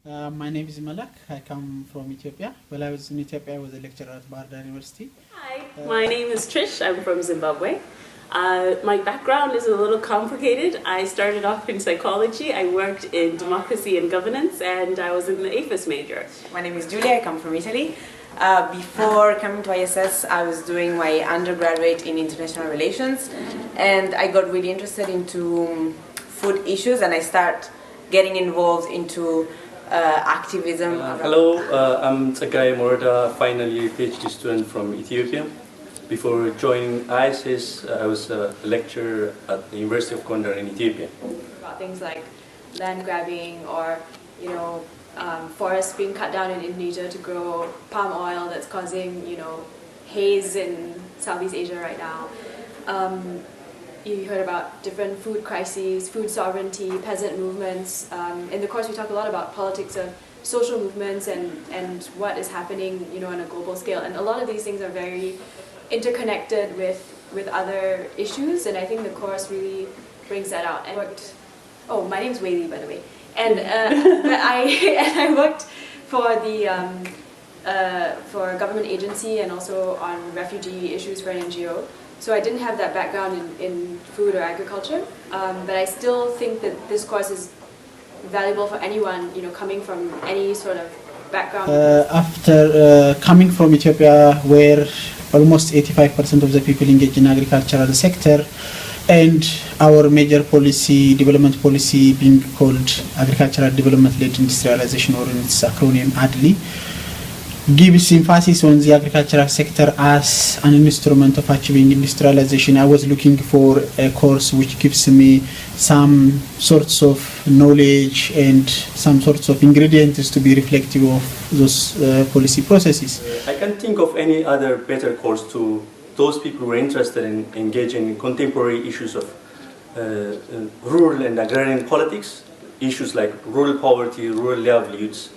My name is Malak. I come from Ethiopia. While I was in Ethiopia, I was a lecturer at Bardar University. Hi, my name is Trish. I'm from Zimbabwe. My background is a little complicated. I started off in psychology. I worked in democracy and governance, and I was in the APHIS major. My name is Julia. I come from Italy. Before coming to ISS, I was doing my undergraduate in international relations, and I got really interested into food issues, and I started getting involved into activism. Hello, I'm Agrarian final year PhD student from Ethiopia. Before joining ISS, I was a lecturer at the University of Gondar in Ethiopia. About things like land grabbing or, forests being cut down in Indonesia to grow palm oil that's causing, haze in Southeast Asia right now. You heard about different food crises, food sovereignty, peasant movements. In the course, we talk a lot about politics of social movements and what is happening, on a global scale. And a lot of these things are very interconnected with other issues, and I think the course really brings that out. And my name's Whaley, by the way. And but I worked for the for a government agency and also on refugee issues for an NGO. So I didn't have that background in food or agriculture, but I still think that this course is valuable for anyone, coming from any sort of background. After coming from Ethiopia, where almost 85% of the people engage in agricultural sector, and our major policy, development policy, being called Agricultural Development-Led Industrialization, or in its acronym ADLI, gives emphasis on the agricultural sector as an instrument of achieving industrialization. I was looking for a course which gives me some sorts of knowledge and some sorts of ingredients to be reflective of those policy processes. I can't think of any other better course to those people who are interested in engaging in contemporary issues of rural and agrarian politics, issues like rural poverty, rural livelihoods,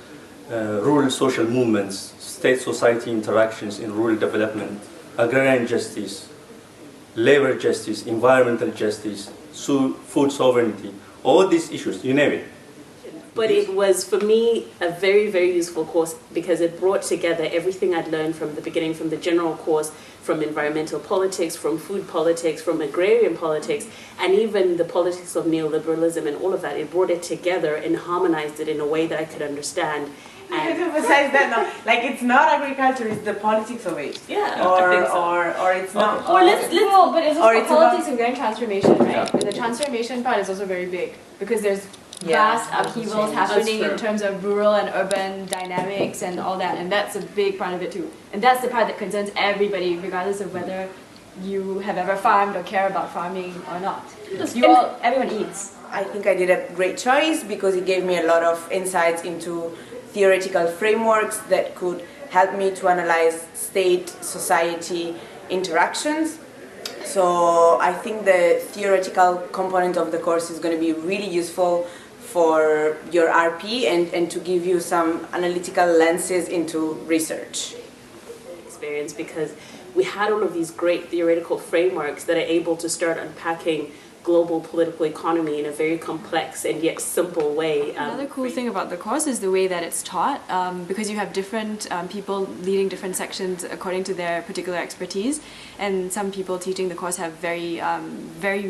rural social movements, state-society interactions in rural development, agrarian justice, labor justice, environmental justice, food sovereignty, all these issues, you name it. But it was, for me, a very, very useful course because it brought together everything I'd learned from the beginning, from the general course, from environmental politics, from food politics, from agrarian politics, and even the politics of neoliberalism and all of that. It brought it together and harmonized it in a way that I could understand. And emphasize that now, like it's not agriculture, it's the politics of it. Yeah, or I think so. or it's not. Or but it's also it's politics and grand transformation, right? Yeah. And the transformation part is also very big because there's Yeah, vast upheavals happening true. in terms of rural and urban dynamics and all that, and that's a big part of it too. And that's the part that concerns everybody, regardless of whether you have ever farmed or care about farming or not. Everyone eats. I think I did a great choice because it gave me a lot of insights into theoretical frameworks that could help me to analyze state-society interactions. So I think the theoretical component of the course is going to be really useful for your RP and to give you some analytical lenses into research. Experience because we had all of these great theoretical frameworks that are able to start unpacking global political economy in a very complex and yet simple way. Another cool thing about the course is the way that it's taught, because you have different people leading different sections according to their particular expertise, and some people teaching the course have very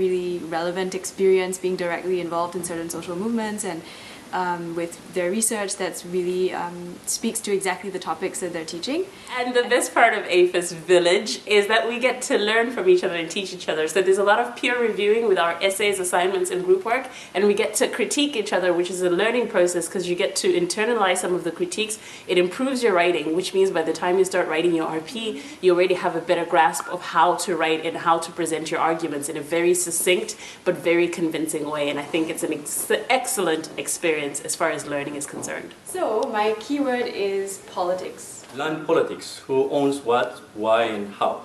really relevant experience being directly involved in certain social movements and with their research that's really speaks to exactly the topics that they're teaching. And the best part of APHIS Village is that we get to learn from each other and teach each other. So there's a lot of peer reviewing with our essays, assignments, and group work, and we get to critique each other, which is a learning process because you get to internalize some of the critiques. It improves your writing, which means by the time you start writing your RP, you already have a better grasp of how to write and how to present your arguments in a very succinct but very convincing way. And I think it's an excellent experience as far as learning is concerned. So my keyword is politics. Learn politics, who owns what, why, and how.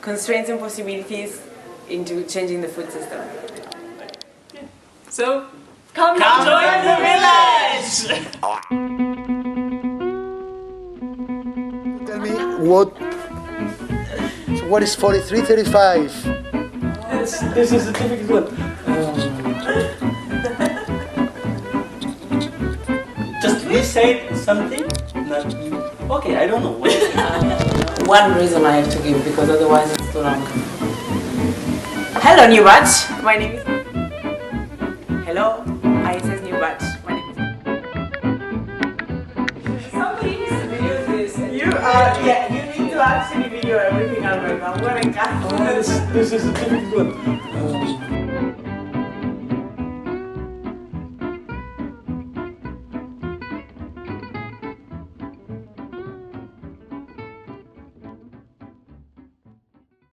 Constraints and possibilities into changing the food system. So, Come join the village! Tell me what is 4335? This is a difficult one. said something? Not you. Okay, I don't know. One reason I have to give, because otherwise it's too long. Hello, new batch. My name is... Hello, ISS new batch. My name is... Somebody needs to video this. Yeah, you need to actually video everything I'm right now. What a cat. This is difficult.